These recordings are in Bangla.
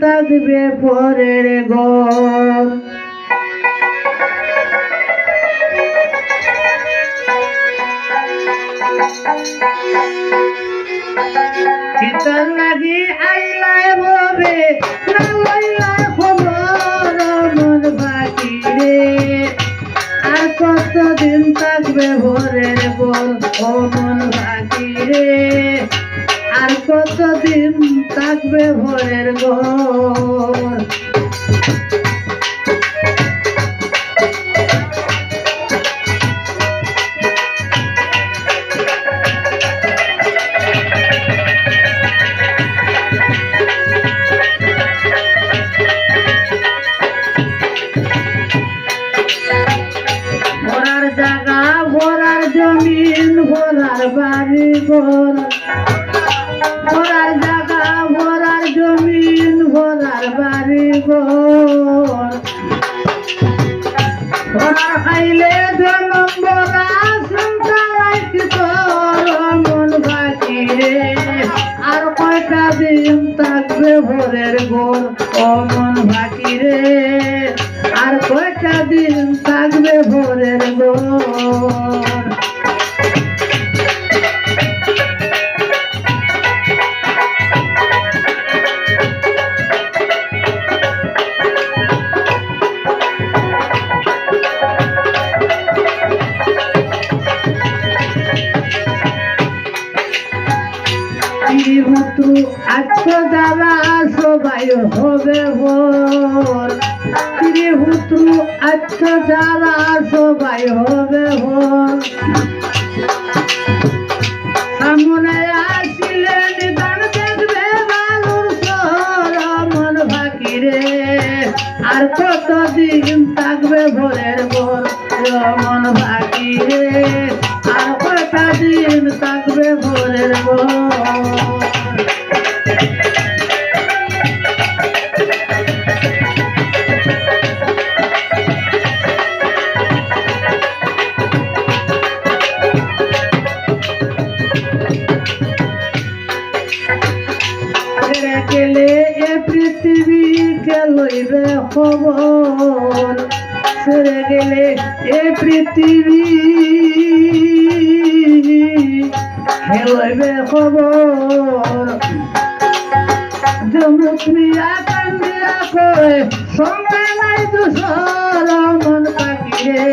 থাকবে পরের ঘর। কিতার লাগি আইলায় ববে না লইলায় খবর মন বাকি রে, আর কতদিন থাকবে ভোরের গোল ও মন বাকি রে, আর কতদিন থাকবে ভোরের গোল। ভরার জায়গা ভরার জমিন ভরার বাড়ি ঘর, ভরার জায়গা ভরার জমিন ভরার বাড়ি ঘর, ভরার খাইলে জনম ভরা সন্তান তোর মন বাকি রে, আর কয়টা দিন থাকবে ভোরের গোল ও মন বাকি রে, আর কয়টা দিন থাকবে ভোরের গোল। আজকে যারা সবাই হবে ভোর, ত্রিপুত্র আজকে যারা সবাই হবে ভোর, সামনে আসিলে নিদান দেখবে বালুর সর মন বাকি রে, আর কতদিন থাকবে ভোরের গোল মন বাকি রে, আর কয়টা দিন থাকবে ভোরের গোল। গেলে এ পৃথিবী কে লইবে খবর, ছেড়ে গেলে এ পৃথিবী কে লইবে খবর, জমুক মিয়া কান্দিয়া কয় সঙ্গে নাই দুসর মন বাকি রে,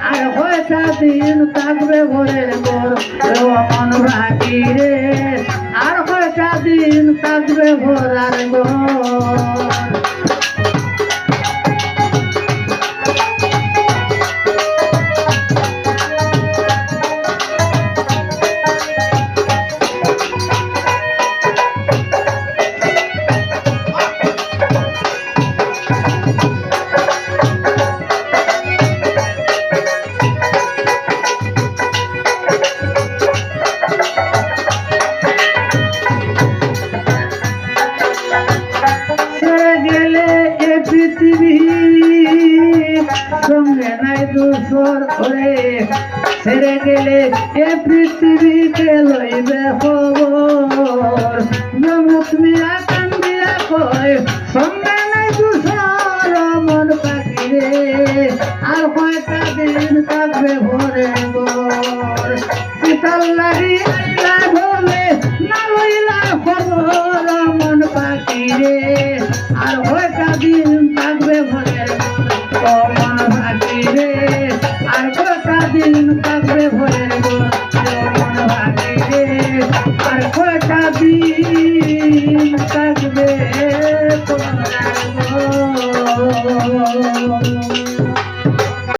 আর কয়টা দিন থাকবে ভোরের গোল মন বাকি রে, আর কয়টা দিন থাকবে ভোরের গোল। সঙ্গে নাই দুসর ওরে, ছেড়ে গেলে এ পৃথিবীকে লইবে খবর, জমুক মিয়া কান্দিয়া কয় সঙ্গে নাই দুসর মন বাকি রে, আর কয়টা দিন থাকবে ভোরের গোল। পিতাল লাগি আইলা বলে না লইলা খবর মন বাকি রে, আর কয়টা দিন থাকবে ভোরের গোল মন বাকি রে, আর কয়টা দিন থাকবে ভোরের গোল মন বাকি রে, আর কয়টা দিন থাকবে।